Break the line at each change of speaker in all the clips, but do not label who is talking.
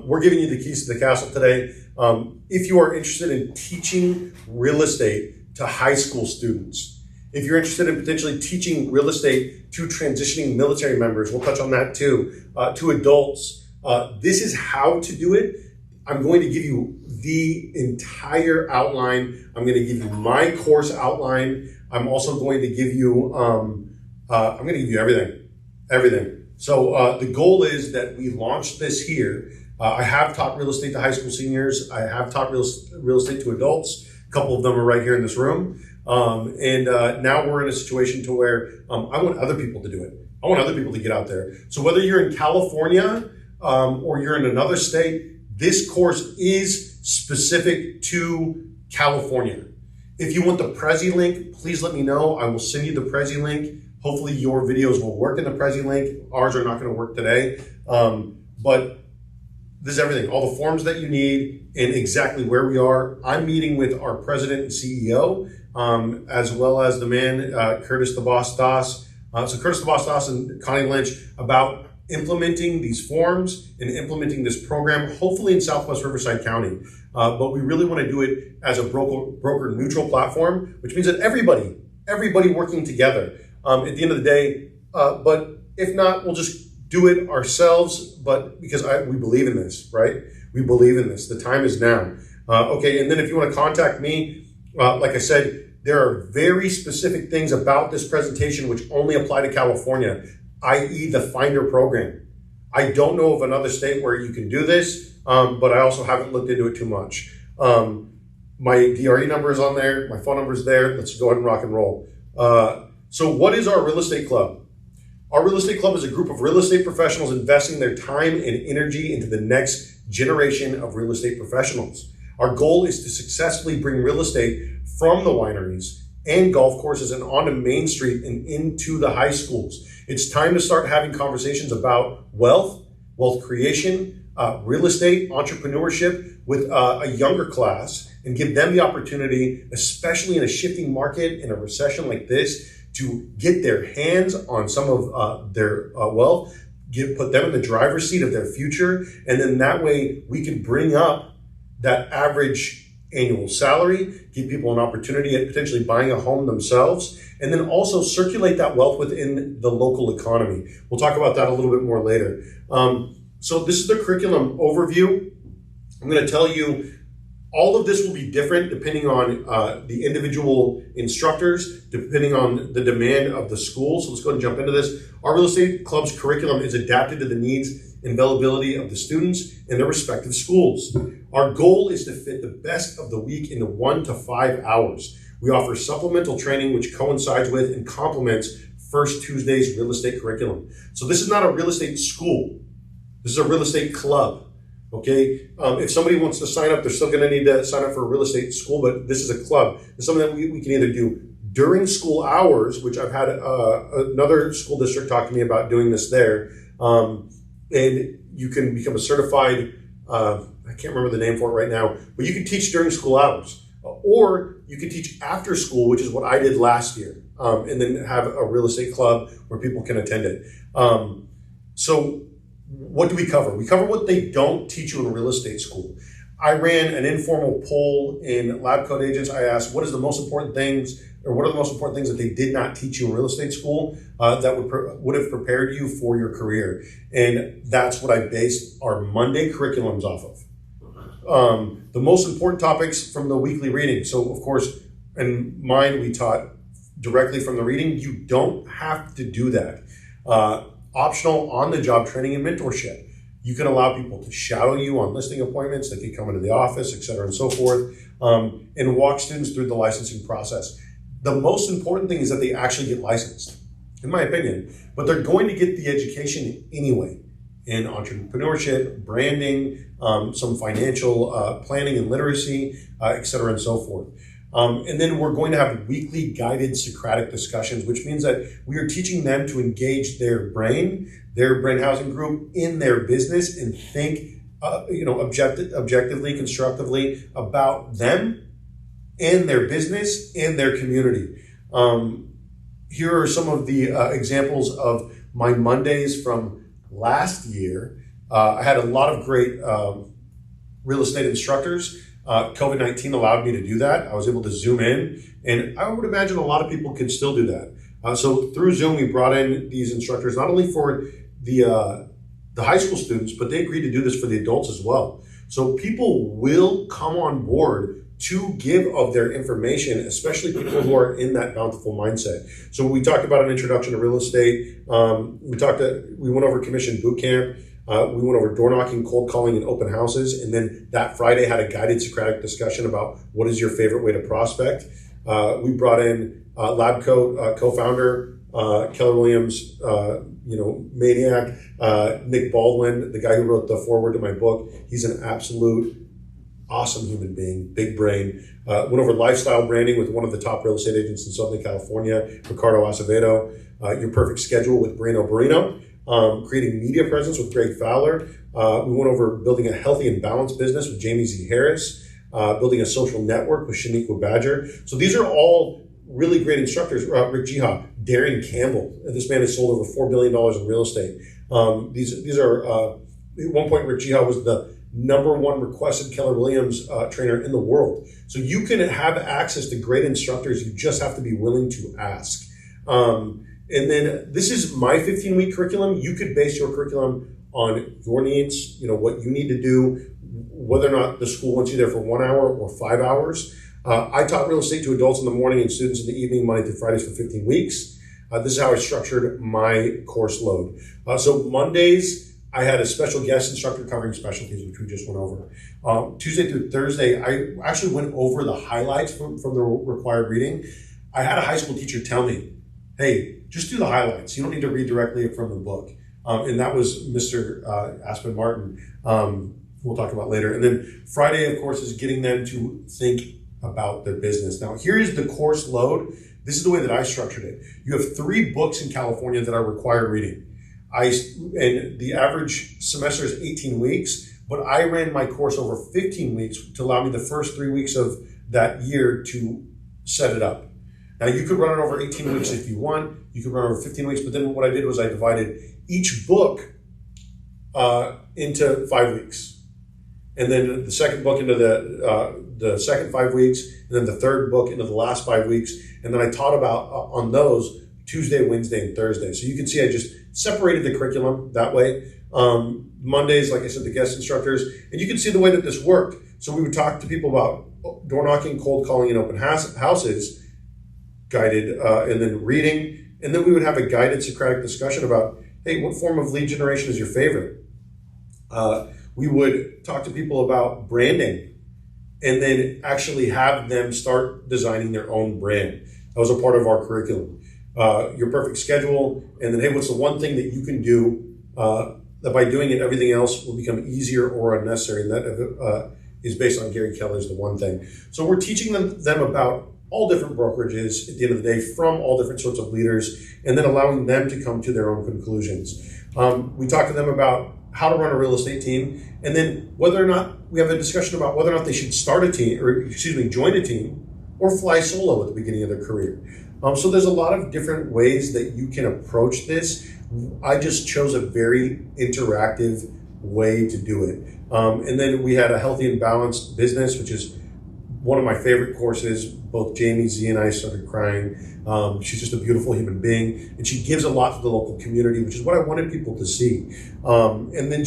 We're giving you the keys to the castle today. If you are interested in teaching real estate to high school students, if you're interested in potentially teaching real estate to transitioning military members, we'll touch on that too, to adults, this is how to do it. I'm going to give you the entire outline. I'm going to give you my course outline. I'm also going to give you, everything. So the goal is that we launch this here. I have taught real estate to high school seniors. I have taught real estate to adults. A couple of them are right here in this room. Now we're in a situation to where I want other people to do it. I want other people to get out there. So whether you're in California or you're in another state, this course is specific to California. If you want the Prezi link, please let me know. I will send you the Prezi link. Hopefully your videos will work in the Prezi link. Ours are not going to work today. But this is everything, all the forms that you need and exactly where we are. I'm meeting with our president and CEO, as well as the man, Curtis the Boss Doss. So Curtis the Boss Doss and Connie Lynch about implementing these forms and implementing this program, hopefully in Southwest Riverside County. But we really want to do it as a broker neutral platform, which means that everybody working together at the end of the day. But if not, we'll just do it ourselves, but because we believe in this, right? We believe in this. The time is now. Okay, and then if you want to contact me, like I said, there are very specific things about this presentation which only apply to California, i.e. the Finder program. I don't know of another state where you can do this, but I also haven't looked into it too much. My DRE number is on there. My phone number is there. Let's go ahead and rock and roll. So what is our real estate club? Our real estate club is a group of real estate professionals investing their time and energy into the next generation of real estate professionals. Our goal is to successfully bring real estate from the wineries and golf courses and onto Main Street and into the high schools. It's time to start having conversations about wealth creation, real estate, entrepreneurship with a younger class and give them the opportunity, especially in a shifting market, in a recession like this, to get their hands on some of their wealth, put them in the driver's seat of their future. And then that way we can bring up that average annual salary, give people an opportunity at potentially buying a home themselves, and then also circulate that wealth within the local economy. We'll talk about that a little bit more later. So this is the curriculum overview. I'm going to tell you all of this will be different depending on the individual instructors, depending on the demand of the school. So let's go ahead and jump into this. Our real estate club's curriculum is adapted to the needs and availability of the students in their respective schools. Our goal is to fit the best of the week into 1 to 5 hours. We offer supplemental training which coincides with and complements First Tuesday's real estate curriculum. So this is not a real estate school. This is a real estate club. Okay, if somebody wants to sign up, they're still going to need to sign up for a real estate school, but this is a club. It's something that we can either do during school hours, which I've had another school district talk to me about doing this there, and you can become a certified, I can't remember the name for it right now, but you can teach during school hours, or you can teach after school, which is what I did last year, and then have a real estate club where people can attend it. So what do we cover? We cover what they don't teach you in real estate school. I ran an informal poll in Lab Code Agents. I asked, what are the most important things that they did not teach you in real estate school that would have prepared you for your career? And that's what I based our Monday curriculums off of. The most important topics from the weekly reading. So of course, in mine, we taught directly from the reading. You don't have to do that. Optional on-the-job training and mentorship. You can allow people to shadow you on listing appointments. They can come into the office, et cetera, and so forth, and walk students through the licensing process. The most important thing is that they actually get licensed, in my opinion, but they're going to get the education anyway in entrepreneurship, branding, some financial planning and literacy, et cetera, and so forth. And then we're going to have weekly guided Socratic discussions, which means that we are teaching them to engage their brain housing group in their business and think, objectively, constructively about them and their business and their community. Here are some of the examples of my Mondays from last year I had a lot of great real estate instructors. COVID-19 allowed me to do that. I was able to Zoom in, and I would imagine a lot of people can still do that. So through Zoom, we brought in these instructors, not only for the high school students, but they agreed to do this for the adults as well. So people will come on board to give of their information, especially people who are in that bountiful mindset. So we talked about an introduction to real estate. We went over commission boot camp. We went over door knocking, cold calling, and open houses. And then that Friday had a guided Socratic discussion about what is your favorite way to prospect. We brought in LabCoat co-founder, Keller Williams, maniac, Nick Baldwin, the guy who wrote the foreword to my book. He's an absolute awesome human being, big brain. Went over lifestyle branding with one of the top real estate agents in Southern California, Ricardo Acevedo. Your perfect schedule with Brino Barino. Creating media presence with Greg Fowler. We went over building a healthy and balanced business with Jamie Z. Harris. Building a social network with Shaniqua Badger. So these are all really great instructors. Rick Jiha, Darren Campbell. This man has sold over $4 billion in real estate. These are, at one point, Rick Jiha was the #1 requested Keller Williams trainer in the world. So you can have access to great instructors. You just have to be willing to ask. And then this is my 15-week curriculum. You could base your curriculum on your needs, what you need to do, whether or not the school wants you there for 1 hour or 5 hours. I taught real estate to adults in the morning and students in the evening, Monday through Fridays for 15 weeks. This is how I structured my course load. So Mondays, I had a special guest instructor covering specialties, which we just went over. Tuesday through Thursday, I actually went over the highlights from the required reading. I had a high school teacher tell me, hey, just do the highlights. You don't need to read directly from the book. And that was Mr. Aspen Martin, we'll talk about later. And then Friday, of course, is getting them to think about their business. Now, here's the course load. This is the way that I structured it. You have 3 books in California that are required reading. And the average semester is 18 weeks, but I ran my course over 15 weeks to allow me the first 3 weeks of that year to set it up. Now, you could run it over 18 weeks if you want. You could run it over 15 weeks, but then what I did was I divided each book into 5 weeks. And then the second book into the second 5 weeks, and then the third book into the last 5 weeks. And then I taught about on those Tuesday, Wednesday, and Thursday. So you can see I just separated the curriculum that way. Mondays, like I said, the guest instructors. And you can see the way that this worked. So we would talk to people about door knocking, cold calling, and open houses, guided, and then reading. And then we would have a guided Socratic discussion about, hey, what form of lead generation is your favorite? We would talk to people about branding and then actually have them start designing their own brand. That was a part of our curriculum. Your perfect schedule, and then, hey, what's the one thing that you can do that by doing it, everything else will become easier or unnecessary? And that is based on Gary Keller's The One Thing. So we're teaching them about all different brokerages at the end of the day from all different sorts of leaders, and then allowing them to come to their own conclusions. We talk to them about how to run a real estate team, and then whether or not we have a discussion about whether or not they should start a team, or join a team, or fly solo at the beginning of their career. So there's a lot of different ways that you can approach this. I just chose a very interactive way to do it. And then we had a healthy and balanced business, which is one of my favorite courses. Both Jamie Z and I started crying. She's just a beautiful human being, and she gives a lot to the local community, which is what I wanted people to see. And then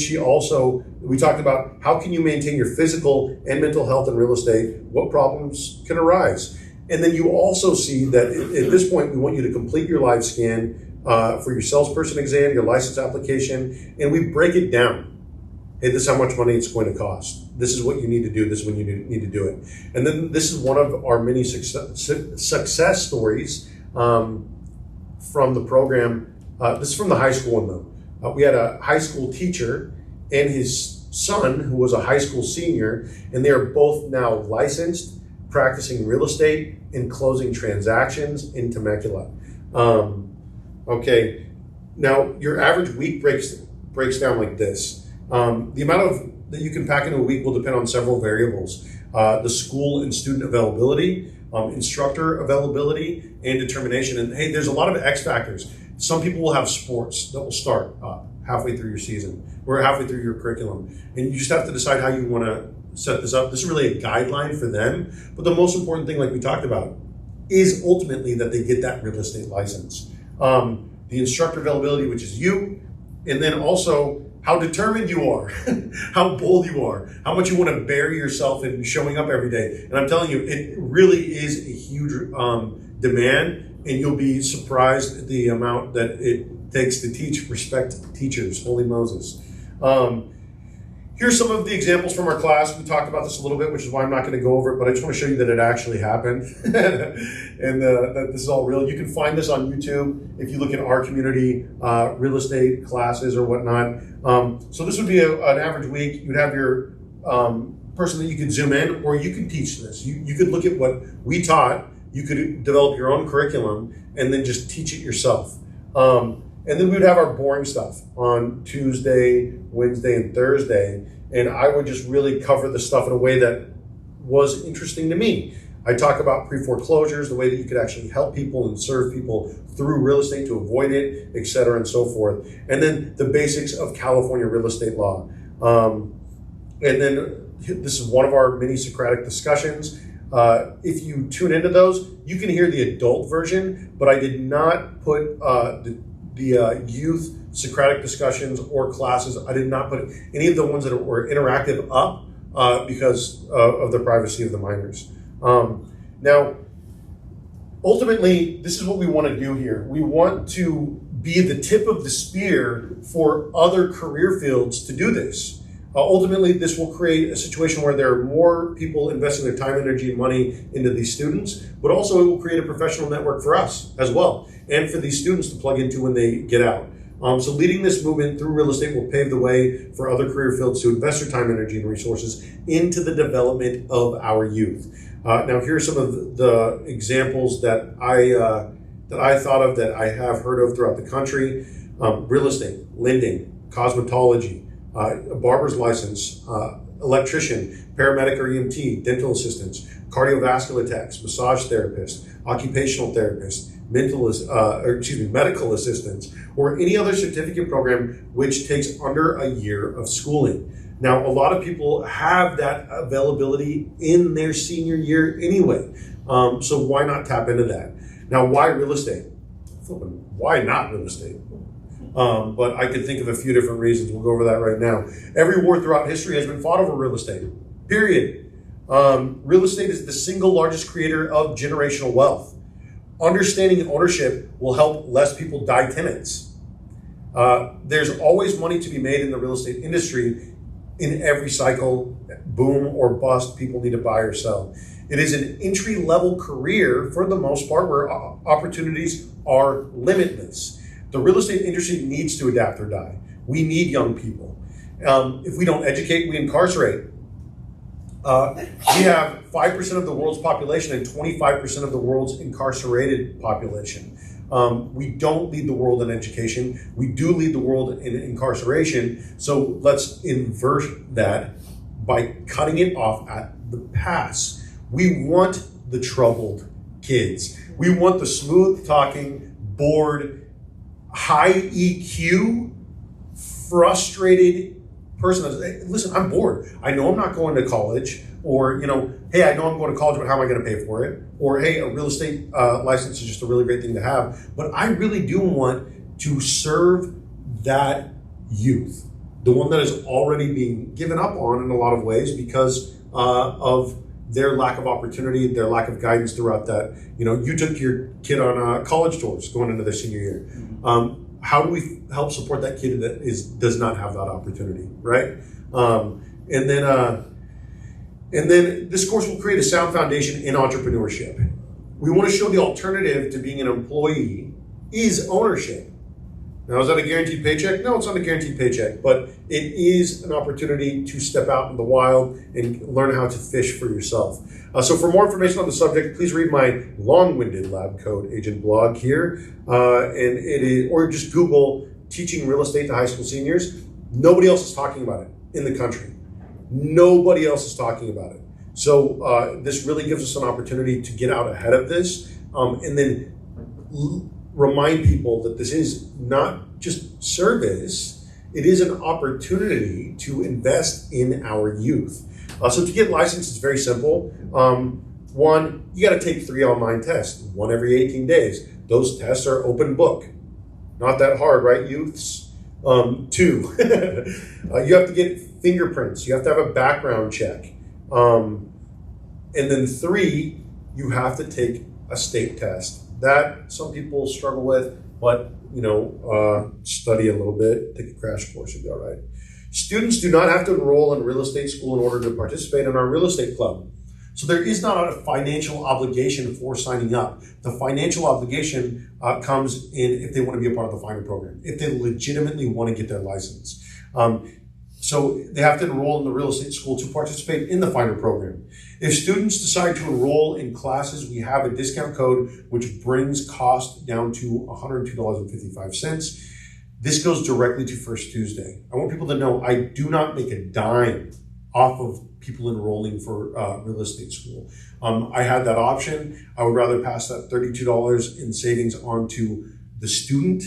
we talked about how can you maintain your physical and mental health in real estate, what problems can arise. And then you also see that at this point, we want you to complete your live scan for your salesperson exam, your license application, and we break it down. Hey, this is how much money it's going to cost. This is what you need to do. This is when you need to do it. And then this is one of our many success stories from the program. This is from the high school one, though. We had a high school teacher and his son, who was a high school senior, and they are both now licensed, practicing real estate and closing transactions in Temecula. Okay, now your average week breaks down like this. The amount that you can pack into a week will depend on several variables. The school and student availability, instructor availability, and determination. And hey, there's a lot of X factors. Some people will have sports that will start halfway through your season or halfway through your curriculum. And you just have to decide how you want to set this up. This is really a guideline for them. But the most important thing, like we talked about, is ultimately that they get that real estate license. The instructor availability, which is you, and then also how determined you are, how bold you are, how much you want to bury yourself in showing up every day. And I'm telling you, it really is a huge demand, and you'll be surprised at the amount that it takes to teach. Respect teachers, holy Moses. Here's some of the examples from our class. We talked about this a little bit, which is why I'm not going to go over it, but I just want to show you that it actually happened and that this is all real. You can find this on YouTube if you look at our community real estate classes or whatnot. So this would be an average week. You'd have your person that you could zoom in, or you could teach this. You could look at what we taught. You could develop your own curriculum and then just teach it yourself. And then we would have our boring stuff on Tuesday, Wednesday, and Thursday. And I would just really cover the stuff in a way that was interesting to me. I talk about pre-foreclosures, the way that you could actually help people and serve people through real estate to avoid it, et cetera, and so forth. And then the basics of California real estate law. And then this is one of our mini Socratic discussions. If you tune into those, you can hear the adult version, but I did not put the youth Socratic discussions or classes. I did not put any of the ones that were interactive up because of the privacy of the minors. Now, ultimately, this is what we want to do here. We want to be the tip of the spear for other career fields to do this. Ultimately, this will create a situation where there are more people investing their time, energy, and money into these students, but also it will create a professional network for us as well, and for these students to plug into when they get out. So leading this movement through real estate will pave the way for other career fields to invest their time, energy, and resources into the development of our youth. Now, here are some of the examples that I thought of, that I have heard of throughout the country. Real estate, lending, cosmetology, a barber's license, electrician, paramedic or EMT, dental assistants, cardiovascular techs, massage therapist, occupational therapist, medical assistants, or any other certificate program which takes under a year of schooling. Now, a lot of people have that availability in their senior year anyway, so why not tap into that? Now, why real estate? Why not real estate? But I could think of a few different reasons. We'll go over that right now. Every war throughout history has been fought over real estate, period. Real estate is the single largest creator of generational wealth. Understanding ownership will help less people die tenants. There's always money to be made in the real estate industry. In every cycle, boom or bust, people need to buy or sell. It is an entry-level career for the most part, where opportunities are limitless. The real estate industry needs to adapt or die. We need young people. If we don't educate, we incarcerate. We have 5% of the world's population and 25% of the world's incarcerated population. We don't lead the world in education. We do lead the world in incarceration. So let's invert that by cutting it off at the pass. We want the troubled kids. We want the smooth talking, bored, high EQ, frustrated person that's, hey, listen, I'm bored. I know I'm not going to college. Or, hey, I know I'm going to college, but how am I going to pay for it? Or, hey, a real estate license is just a really great thing to have. But I really do want to serve that youth, the one that is already being given up on in a lot of ways because of their lack of opportunity, their lack of guidance throughout that. You took your kid on college tours going into their senior year. How do we help support that kid that does not have that opportunity, right? And then this course will create a sound foundation in entrepreneurship. We want to show the alternative to being an employee is ownership. Now, is that a guaranteed paycheck? No, it's not a guaranteed paycheck, but it is an opportunity to step out in the wild and learn how to fish for yourself. So for more information on the subject, please read my long-winded lab code agent blog here, or just Google teaching real estate to high school seniors. Nobody else is talking about it in the country. Nobody else is talking about it. So this really gives us an opportunity to get out ahead of this and then remind people that this is not just service, it is an opportunity to invest in our youth. So to get licensed, it's very simple. One, you got to take 3 online tests, one every 18 days. Those tests are open book. Not that hard, right, youths? 2, you have to get fingerprints. You have to have a background check. And then 3, you have to take a state test. That some people struggle with, but study a little bit, take a crash course, you'll be all right. Students do not have to enroll in real estate school in order to participate in our real estate club. So there is not a financial obligation for signing up. The financial obligation comes in if they want to be a part of the FINDER program, if they legitimately want to get their license. So they have to enroll in the real estate school to participate in the FINDER program. If students decide to enroll in classes, we have a discount code which brings cost down to $102.55. This goes directly to First Tuesday. I want people to know I do not make a dime off of people enrolling for real estate school. I had that option. I would rather pass that $32 in savings on to the student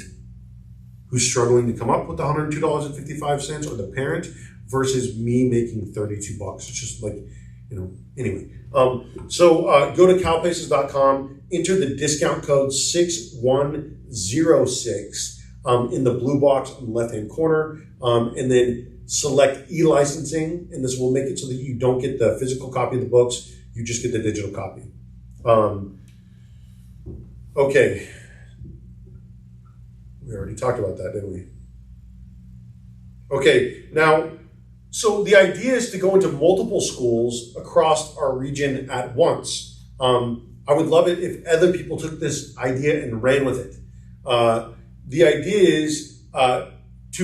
who's struggling to come up with the $102.55 or the parent versus me making $32. It's just like, anyway. So go to calpaces.com, enter the discount code 6106 in the blue box on the left-hand corner, and then select e-licensing, and this will make it so that you don't get the physical copy of the books, you just get the digital copy. Okay. We already talked about that, didn't we? Okay, now, so the idea is to go into multiple schools across our region at once. I would love it if other people took this idea and ran with it. The idea is 2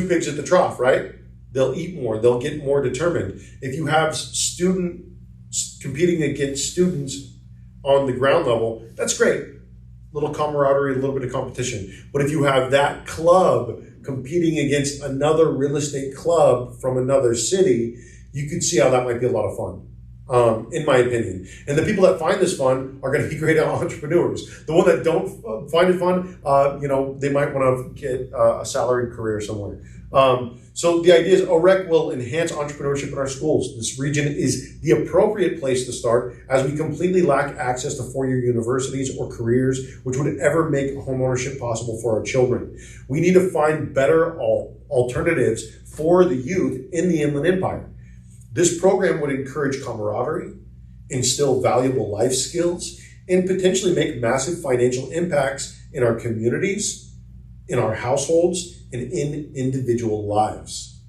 pigs at the trough, right? They'll eat more, they'll get more determined. If you have students competing against students on the ground level, that's great. Little camaraderie, a little bit of competition. But if you have that club competing against another real estate club from another city, you could see how that might be a lot of fun, in my opinion. And the people that find this fun are going to be great entrepreneurs. The one that don't find it fun, they might want to get a salaried career somewhere. So the idea is OREC will enhance entrepreneurship in our schools. This region is the appropriate place to start as we completely lack access to 4-year universities or careers which would ever make homeownership possible for our children. We need to find better alternatives for the youth in the Inland Empire. This program would encourage camaraderie, instill valuable life skills, and potentially make massive financial impacts in our communities, in our households, and in individual lives.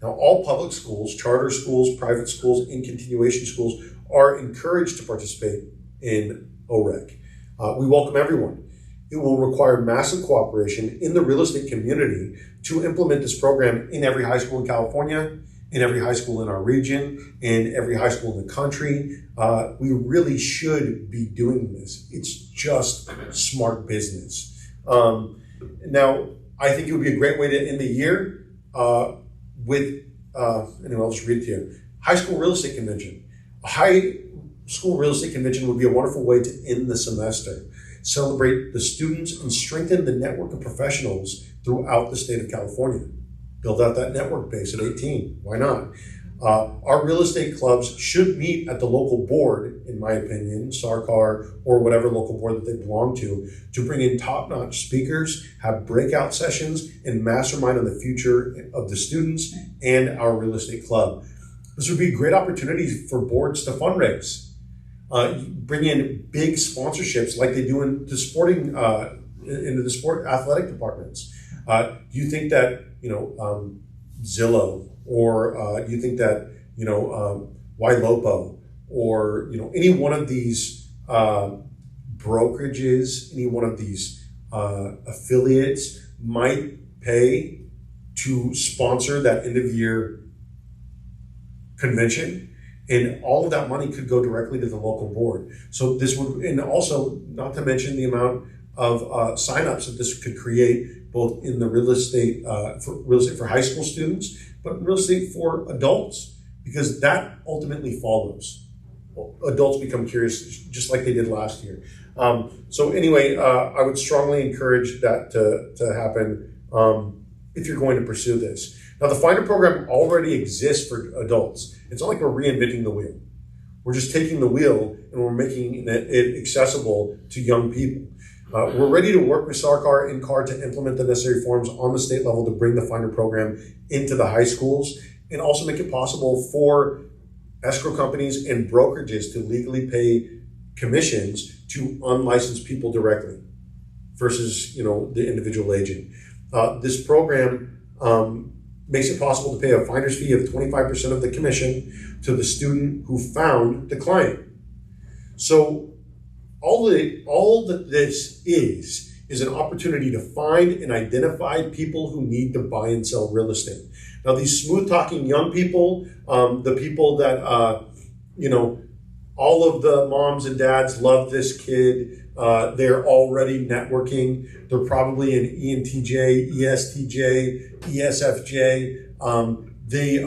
Now, all public schools, charter schools, private schools, and continuation schools are encouraged to participate in OREC. We welcome everyone. It will require massive cooperation in the real estate community to implement this program in every high school in California, in every high school in our region, and every high school in the country. We really should be doing this. It's just smart business. Now, I think it would be a great way to end the year with, anyway, I'll just read it to you. High School Real Estate Convention. A high school real estate convention would be a wonderful way to end the semester, celebrate the students, and strengthen the network of professionals throughout the state of California. Build out that network base at 18. Why not? Our real estate clubs should meet at the local board, in my opinion, SARCAR, or whatever local board that they belong to bring in top-notch speakers, have breakout sessions, and mastermind on the future of the students and our real estate club. This would be a great opportunity for boards to fundraise. Bring in big sponsorships like they do in the sporting, into the sport athletic departments. Do you think that, Zillow, or do you think that, YLOPO, or, any one of these brokerages, any one of these affiliates might pay to sponsor that end of year convention? And all of that money could go directly to the local board. So this would, and also not to mention the amount of signups that this could create, both in the real estate for high school students, but real estate for adults, because that ultimately follows. Adults become curious, just like they did last year. So anyway, I would strongly encourage that to happen. if you're going to pursue this. Now, the Finder program already exists for adults. It's not like we're reinventing the wheel. We're just taking the wheel and we're making it accessible to young people. We're ready to work with Sarkar and CAR to implement the necessary forms on the state level to bring the Finder program into the high schools and also make it possible for escrow companies and brokerages to legally pay commissions to unlicensed people directly versus, the individual agent. This program makes it possible to pay a finder's fee of 25% of the commission to the student who found the client. So all that this is an opportunity to find and identify people who need to buy and sell real estate. Now, these smooth-talking young people, the people that, all of the moms and dads love this kid. They're already networking. They're probably an ENTJ, ESTJ, ESFJ. They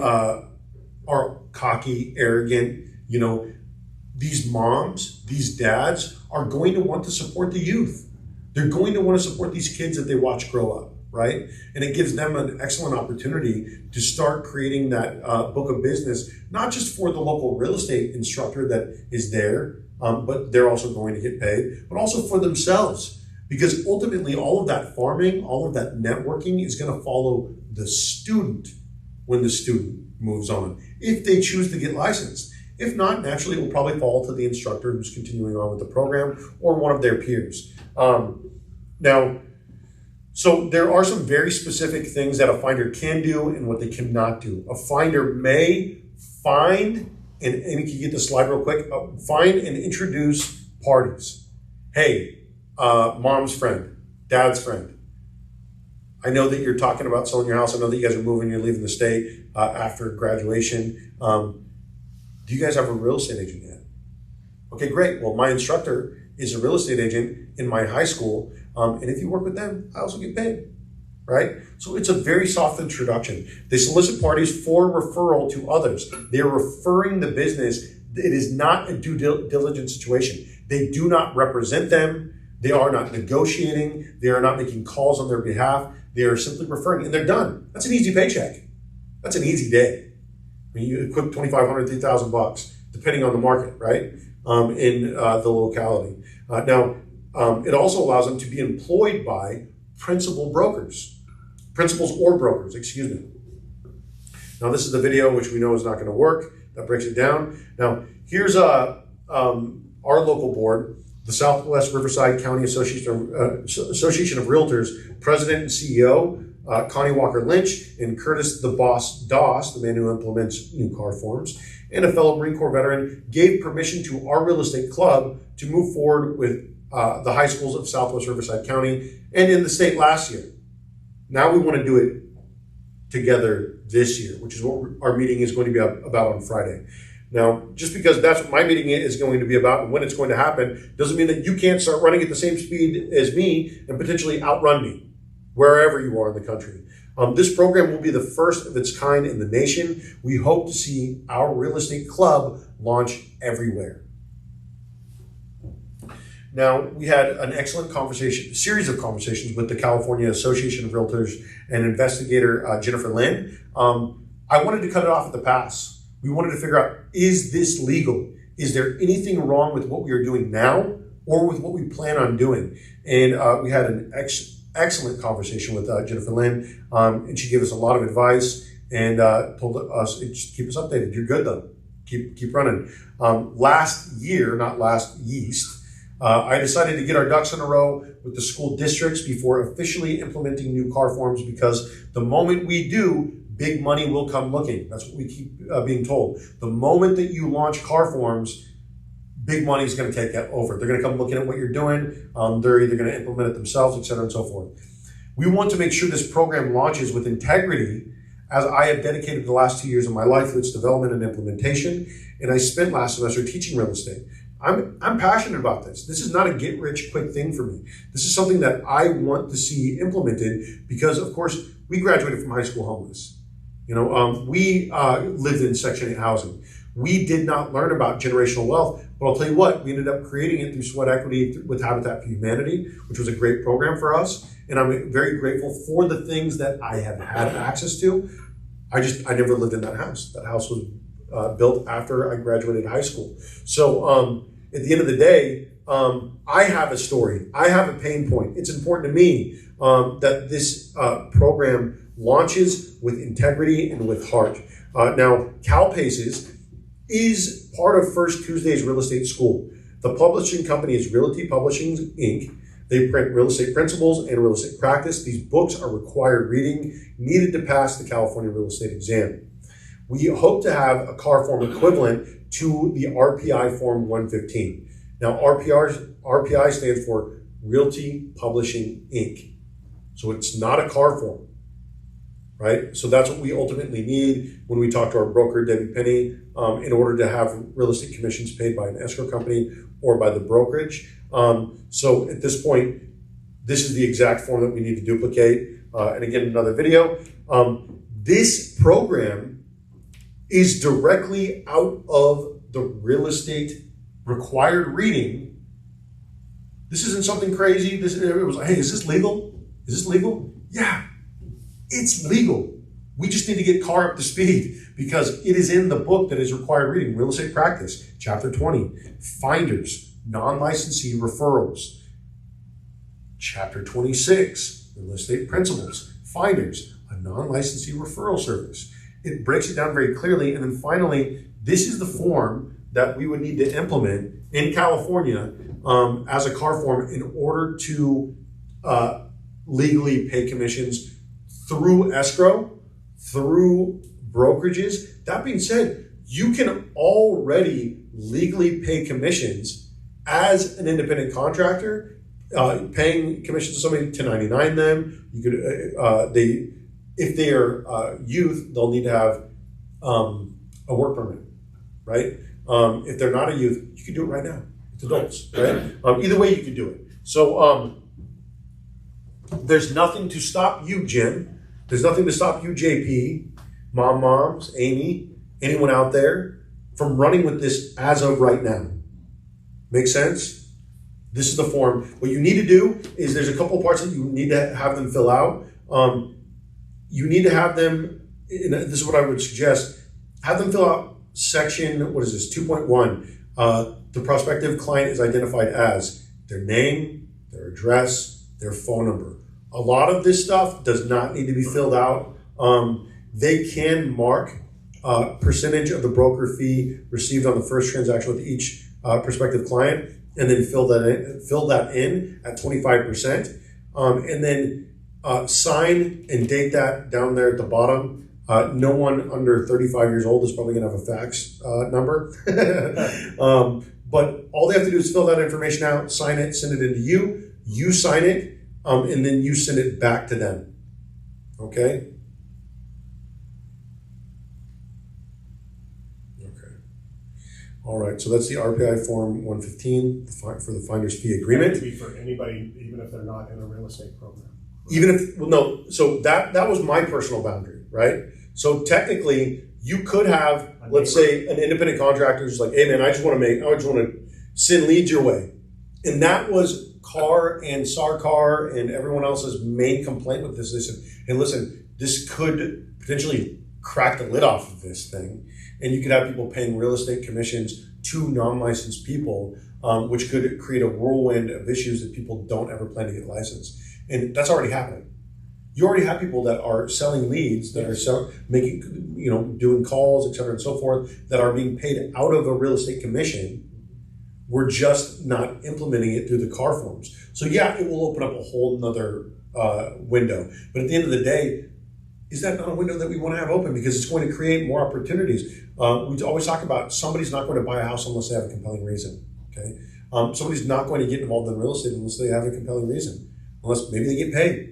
are cocky, arrogant. These moms, these dads are going to want to support the youth. They're going to want to support these kids that they watch grow up, right? And it gives them an excellent opportunity to start creating that book of business, not just for the local real estate instructor that is there, but they're also going to get paid, but also for themselves. Because ultimately, all of that farming, all of that networking is going to follow the student when the student moves on, if they choose to get licensed. If not, naturally, it will probably fall to the instructor who's continuing on with the program or one of their peers. So there are some very specific things that a finder can do and what they cannot do. A finder may find, and Amy, can you get the slide real quick? Find and introduce parties. Hey, mom's friend, dad's friend. I know that you're talking about selling your house. I know that you guys are moving, you're leaving the state after graduation. Do you guys have a real estate agent yet? Okay, great. Well, my instructor is a real estate agent in my high school. And if you work with them, I also get paid, right? So it's a very soft introduction. They solicit parties for referral to others. They're referring the business. It is not a due diligence situation. They do not represent them. They are not negotiating. They are not making calls on their behalf. They are simply referring, and they're done. That's an easy paycheck. That's an easy day. I mean, you equip $2,500, $3,000, depending on the market, right? In the locality. It also allows them to be employed by principals or brokers, excuse me. Now, this is the video, which we know is not going to work. That breaks it down. Now, here's our local board, the Southwest Riverside County Association of Realtors, President and CEO, Connie Walker Lynch, and Curtis the Boss Doss, the man who implements new car forms, and a fellow Marine Corps veteran, gave permission to our real estate club to move forward with the high schools of Southwest Riverside County and in the state last year. Now we want to do it together this year, which is what our meeting is going to be about on Friday. Now, just because that's what my meeting is going to be about and when it's going to happen, doesn't mean that you can't start running at the same speed as me and potentially outrun me wherever you are in the country. This program will be the first of its kind in the nation. We hope to see our real estate club launch everywhere. Now, we had an excellent series of conversations with the California Association of Realtors and investigator Jennifer Lynn. I wanted to cut it off at the pass. We wanted to figure out, is this legal? Is there anything wrong with what we are doing now or with what we plan on doing? And we had an excellent conversation with Jennifer Lynn, and she gave us a lot of advice and told us, just keep us updated. You're good though. Keep running. Last year, not last yeast, I decided to get our ducks in a row with the school districts before officially implementing new car forms, because the moment we do, big money will come looking. That's what we keep being told. The moment that you launch car forms, big money is going to take that over. They're going to come looking at what you're doing. They're either going to implement it themselves, et cetera, and so forth. We want to make sure this program launches with integrity, as I have dedicated the last 2 years of my life to its development and implementation. And I spent last semester teaching real estate. I'm passionate about this. This is not a get-rich-quick thing for me. This is something that I want to see implemented because, of course, we graduated from high school homeless. We lived in Section 8 housing. We did not learn about generational wealth, but I'll tell you what, we ended up creating it through Sweat Equity with Habitat for Humanity, which was a great program for us. And I'm very grateful for the things that I have had access to. I never lived in that house. That house was built after I graduated high school. So at the end of the day, I have a story. I have a pain point. It's important to me that this program launches with integrity and with heart. Now, CalPaces is part of First Tuesday's Real Estate School. The publishing company is Realty Publishing, Inc. They print real estate principles and real estate practice. These books are required reading, needed to pass the California real estate exam. We hope to have a car form equivalent to the RPI Form 115. Now, RPI stands for Realty Publishing, Inc. So it's not a car form, right? So that's what we ultimately need when we talk to our broker, Debbie Penny, in order to have real estate commissions paid by an escrow company or by the brokerage. So at this point, this is the exact form that we need to duplicate. And again, another video. This program is directly out of the real estate required reading. This isn't something crazy. It was like, hey, is this legal? Is this legal? Yeah, it's legal. We just need to get CAR up to speed because it is in the book that is required reading. Real estate practice, chapter 20, finders, non-licensee referrals. Chapter 26, real estate principles, finders, a non-licensee referral service. It breaks it down very clearly. And then finally, this is the form that we would need to implement in California as a CAR form in order to legally pay commissions through escrow, through brokerages. That being said, you can already legally pay commissions as an independent contractor, paying commissions to somebody, 1099 them. You could, if they are youth, they'll need to have a work permit, right? If they're not a youth, you can do it right now. It's adults, right? Either way, you can do it. So there's nothing to stop you, Jim. There's nothing to stop you, JP, moms, Amy, anyone out there from running with this as of right now. Make sense? This is the form. What you need to do is there's a couple parts that you need to have them fill out. You need to have them, this is what I would suggest, have them fill out section, 2.1. The prospective client is identified as their name, their address, their phone number. A lot of this stuff does not need to be filled out. They can mark percentage of the broker fee received on the first transaction with each prospective client, and then fill that in at 25%, and then sign and date that down there at the bottom. No one under 35 years old is probably going to have a fax number. But all they have to do is fill that information out, sign it, send it into you. You sign it, and then you send it back to them. Okay? Okay. All right. So that's the RPI Form 115 for the finder's fee agreement.
That would be for anybody, even if they're not in a real estate program.
Even if, well, no. So that was my personal boundary, right? So technically, you could have, let's say, an independent contractor who's like, hey man, I just want to send leads your way. And that was CAR and SARCAR and everyone else's main complaint with this. They said, hey, listen, this could potentially crack the lid off of this thing. And you could have people paying real estate commissions to non-licensed people, which could create a whirlwind of issues that people don't ever plan to get licensed. And that's already happening. You already have people that are selling leads, that are making, doing calls, et cetera, and so forth, that are being paid out of a real estate commission. We're just not implementing it through the CAR forms. So yeah, it will open up a whole nother window. But at the end of the day, is that not a window that we want to have open? Because it's going to create more opportunities. We always talk about somebody's not going to buy a house unless they have a compelling reason. Okay, somebody's not going to get involved in real estate unless they have a compelling reason. Unless maybe they get paid.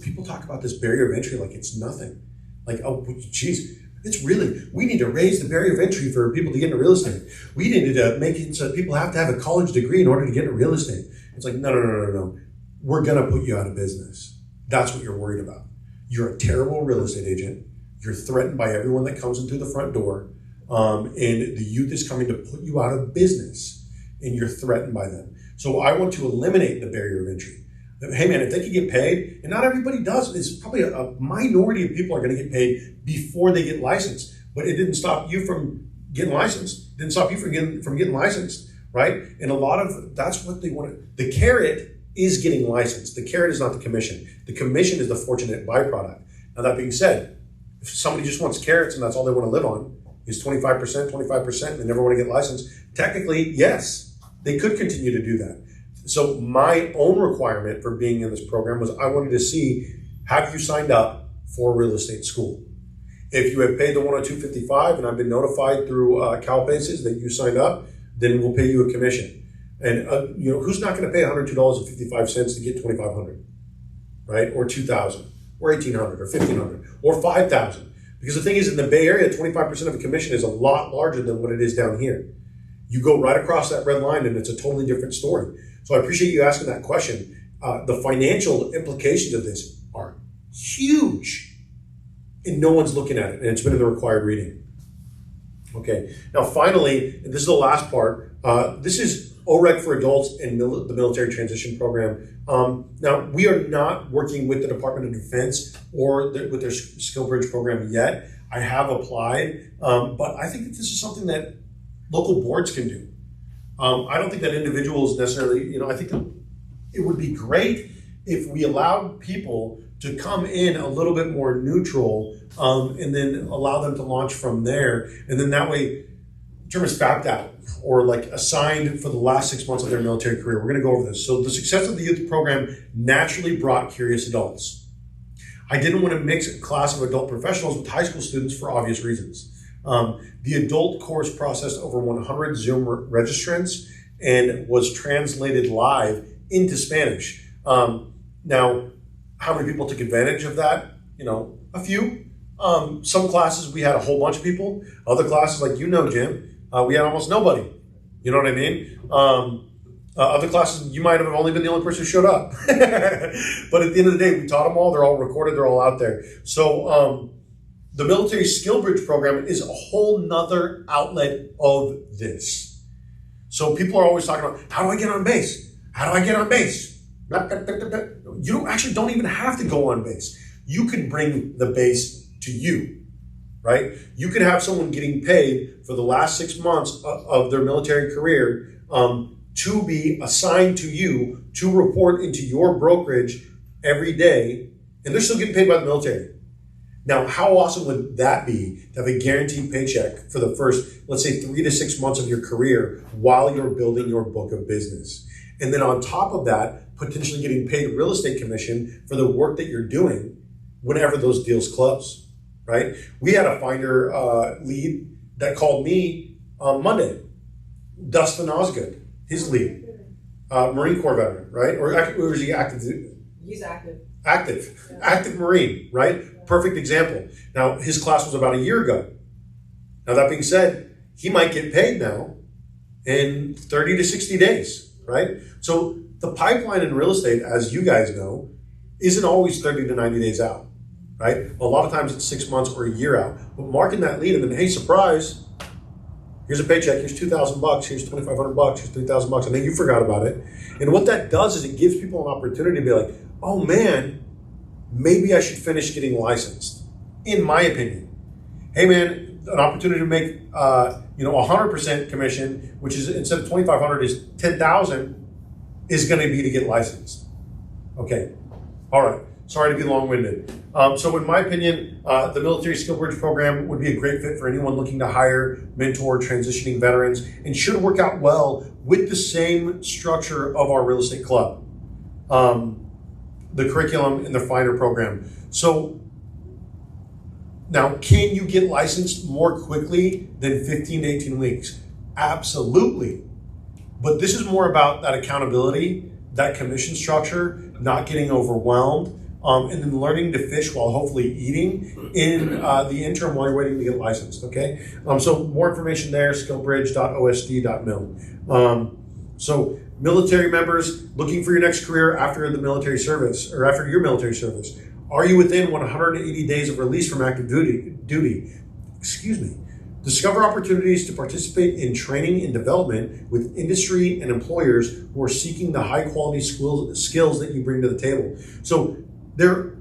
People talk about this barrier of entry like it's nothing. Like, oh, geez, it's really, we need to raise the barrier of entry for people to get into real estate. We need to make it so people have to have a college degree in order to get into real estate. It's like, no. We're going to put you out of business. That's what you're worried about. You're a terrible real estate agent. You're threatened by everyone that comes in through the front door. and the youth is coming to put you out of business, and you're threatened by them. So I want to eliminate the barrier of entry. Hey man, if they can get paid, and not everybody does, it's probably a minority of people are going to get paid before they get licensed. But it didn't stop you from getting licensed. It didn't stop you from getting licensed, right? And a lot of that's what they want. The carrot is getting licensed. The carrot is not the commission. The commission is the fortunate byproduct. Now that being said, if somebody just wants carrots and that's all they want to live on is 25%, and they never want to get licensed, technically, yes, they could continue to do that. So my own requirement for being in this program was I wanted to see, have you signed up for a real estate school? If you have paid the $102.55 and I've been notified through CalPaces that you signed up, then we'll pay you a commission. And who's not going to pay $102.55 to get $2,500, right? Or $2,000, or $1,800, or $1,500, or $5,000? Because the thing is, in the Bay Area, 25% of a commission is a lot larger than what it is down here. You go right across that red line, and it's a totally different story. So I appreciate you asking that question. The financial implications of this are huge, and no one's looking at it, and it's been in the required reading. Okay, now finally, and this is the last part, this is OREC for adults and the military transition program. Now, we are not working with the Department of Defense or with their Skill Bridge program yet. I have applied, but I think that this is something that local boards can do. I don't think that individuals necessarily, I think that it would be great if we allowed people to come in a little bit more neutral, and then allow them to launch from there. And then that way, the term is fapped out or like assigned for the last 6 months of their military career. We're going to go over this. So the success of the youth program naturally brought curious adults. I didn't want to mix a class of adult professionals with high school students for obvious reasons. The adult course processed over 100 Zoom registrants and was translated live into Spanish. Now, how many people took advantage of that? A few. Some classes we had a whole bunch of people. Other classes, like Jim, we had almost nobody. You know what I mean? Other classes, you might have only been the only person who showed up. But at the end of the day, we taught them all. They're all recorded. They're all out there. So the Military Skill Bridge program is a whole nother outlet of this. So people are always talking about, how do I get on base? How do I get on base? You don't even have to go on base. You can bring the base to you, right? You could have someone getting paid for the last 6 months of their military career to be assigned to you to report into your brokerage every day, and they're still getting paid by the military. Now, how awesome would that be to have a guaranteed paycheck for the first, let's say, 3 to 6 months of your career while you're building your book of business? And then on top of that, potentially getting paid a real estate commission for the work that you're doing whenever those deals close, right? We had a finder lead that called me on Monday, Dustin Osgood, his lead, Marine Corps veteran, right? Or was he active?
He's active.
Active Marine, right? Perfect example. Now, his class was about a year ago. Now, that being said, he might get paid now in 30 to 60 days, right? So the pipeline in real estate, as you guys know, isn't always 30 to 90 days out, right? A lot of times it's 6 months or a year out. But marking that lead and then, hey, surprise, here's a paycheck, here's $2,000, here's $2,500, here's $3,000, and then you forgot about it. And what that does is it gives people an opportunity to be like, oh man, maybe I should finish getting licensed, in my opinion. Hey man, an opportunity to make 100% commission, which is instead of $2,500 is $10,000, is going to be to get licensed. Okay, all right. Sorry to be long-winded. So in my opinion, the Military Skill Bridge program would be a great fit for anyone looking to hire, mentor, transitioning veterans, and should work out well with the same structure of our real estate club, the curriculum and the finder program. So now, can you get licensed more quickly than 15 to 18 weeks? Absolutely. But this is more about that accountability, that commission structure, not getting overwhelmed, and then learning to fish while hopefully eating in the interim while you're waiting to get licensed, okay? So more information there, skillbridge.osd.mil. So military members looking for your next career after the military service or after your military service. Are you within 180 days of release from active duty? The Discover opportunities to participate in training and development with industry and employers who are seeking the high quality skills that you bring to the table. So there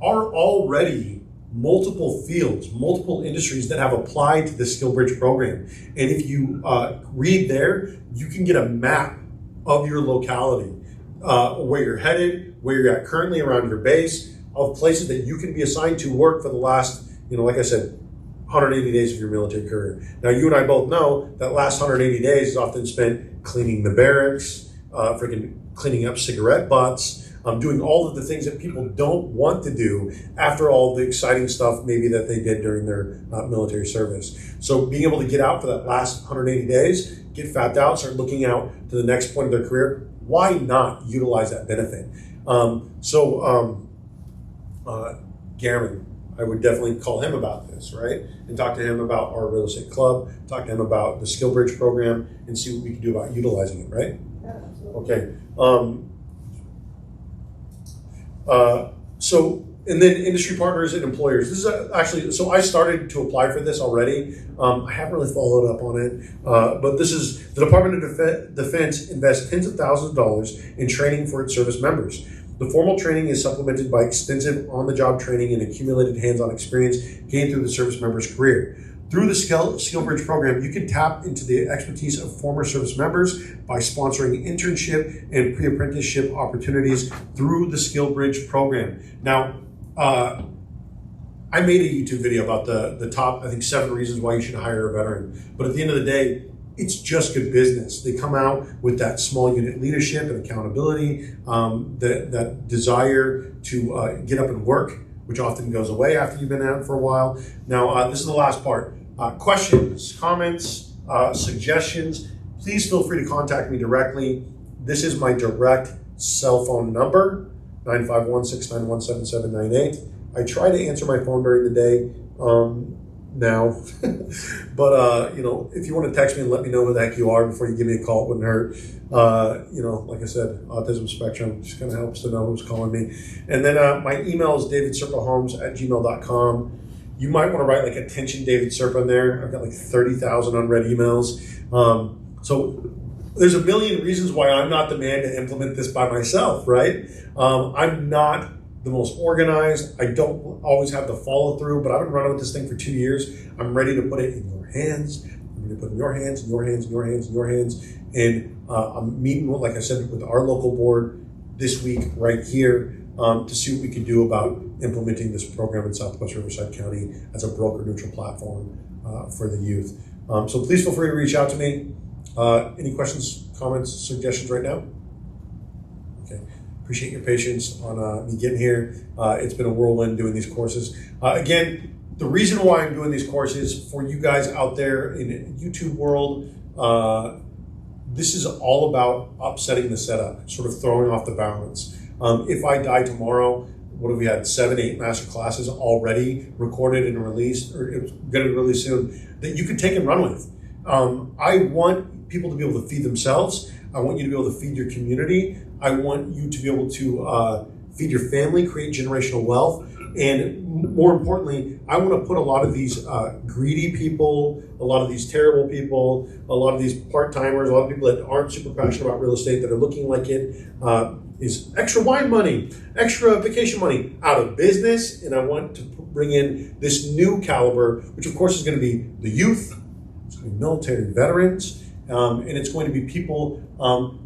are already multiple fields, multiple industries that have applied to the SkillBridge program. And if you read there, you can get a map of your locality, where you're headed, where you're at currently around your base, of places that you can be assigned to work for the last, like I said, 180 days of your military career. Now, you and I both know that last 180 days is often spent cleaning the barracks, freaking cleaning up cigarette butts, doing all of the things that people don't want to do after all the exciting stuff maybe that they did during their military service. So being able to get out for that last 180 days, get fapped out, start looking out to the next point of their career, why not utilize that benefit? Garen, I would definitely call him about this, right? And talk to him about our real estate club, talk to him about the SkillBridge program, and see what we can do about utilizing it, right?
Yeah, absolutely.
Okay. And then industry partners and employers. This is actually, so I started to apply for this already. I haven't really followed up on it, but this is, the Department of Defense invests tens of thousands of dollars in training for its service members. The formal training is supplemented by extensive on-the-job training and accumulated hands-on experience gained through the service member's career. Through the SkillBridge program, you can tap into the expertise of former service members by sponsoring internship and pre-apprenticeship opportunities through the SkillBridge program. Now, I made a YouTube video about the top, I think, 7 reasons why you should hire a veteran. But at the end of the day, it's just good business. They come out with that small unit leadership and accountability, that desire to get up and work, which often goes away after you've been out for a while. Now, this is the last part. Questions, comments, suggestions, please feel free to contact me directly. This is my direct cell phone number, 951-691-7798. I try to answer my phone during the day now, but if you want to text me and let me know who the heck you are before you give me a call, it wouldn't hurt. Like I said, autism spectrum just kind of helps to know who's calling me. And then my email is davidserpahomes@gmail.com. You might want to write like attention David Serpa in there. I've got like 30,000 unread emails. So there's a million reasons why I'm not the man to implement this by myself, right? I'm not the most organized. I don't always have the follow through, but I've been running with this thing for 2 years. I'm ready to put it in your hands. I'm ready to put it in your hands, in your hands, in your hands, in your hands. And I'm meeting with, like I said, with our local board this week right here to see what we can do about implementing this program in Southwest Riverside County as a broker neutral platform for the youth. So please feel free to reach out to me. Any questions, comments, suggestions right now? Okay. Appreciate your patience on me getting here. It's been a whirlwind doing these courses. Again, the reason why I'm doing these courses for you guys out there in the YouTube world, this is all about upsetting the setup, sort of throwing off the balance. If I die tomorrow, what have we had? 7, 8 master classes already recorded and released, or it's going to be released soon, that you can take and run with. I want people to be able to feed themselves. I want you to be able to feed your community. I want you to be able to feed your family, create generational wealth. And more importantly, I want to put a lot of these greedy people, a lot of these terrible people, a lot of these part-timers, a lot of people that aren't super passionate about real estate, that are looking like it is extra wine money, extra vacation money, out of business. And I want to bring in this new caliber, which of course is going to be the youth, it's going to be military veterans, and it's going to be people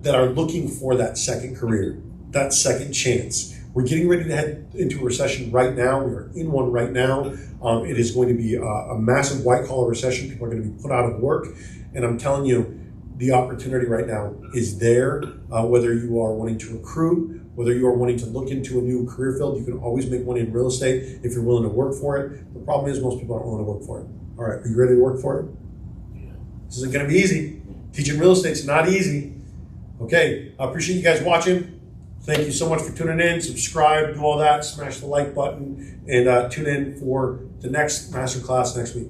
that are looking for that second career, that second chance. We're getting ready to head into a recession right now. We are in one right now. It is going to be a massive white-collar recession. People are going to be put out of work. And I'm telling you, the opportunity right now is there. Whether you are wanting to recruit, whether you are wanting to look into a new career field, you can always make money in real estate if you're willing to work for it. The problem is most people aren't willing to work for it. All right, are you ready to work for it? This isn't going to be easy. Teaching real estate's not easy. Okay, I appreciate you guys watching. Thank you so much for tuning in. Subscribe, do all that, smash the like button, and tune in for the next masterclass next week.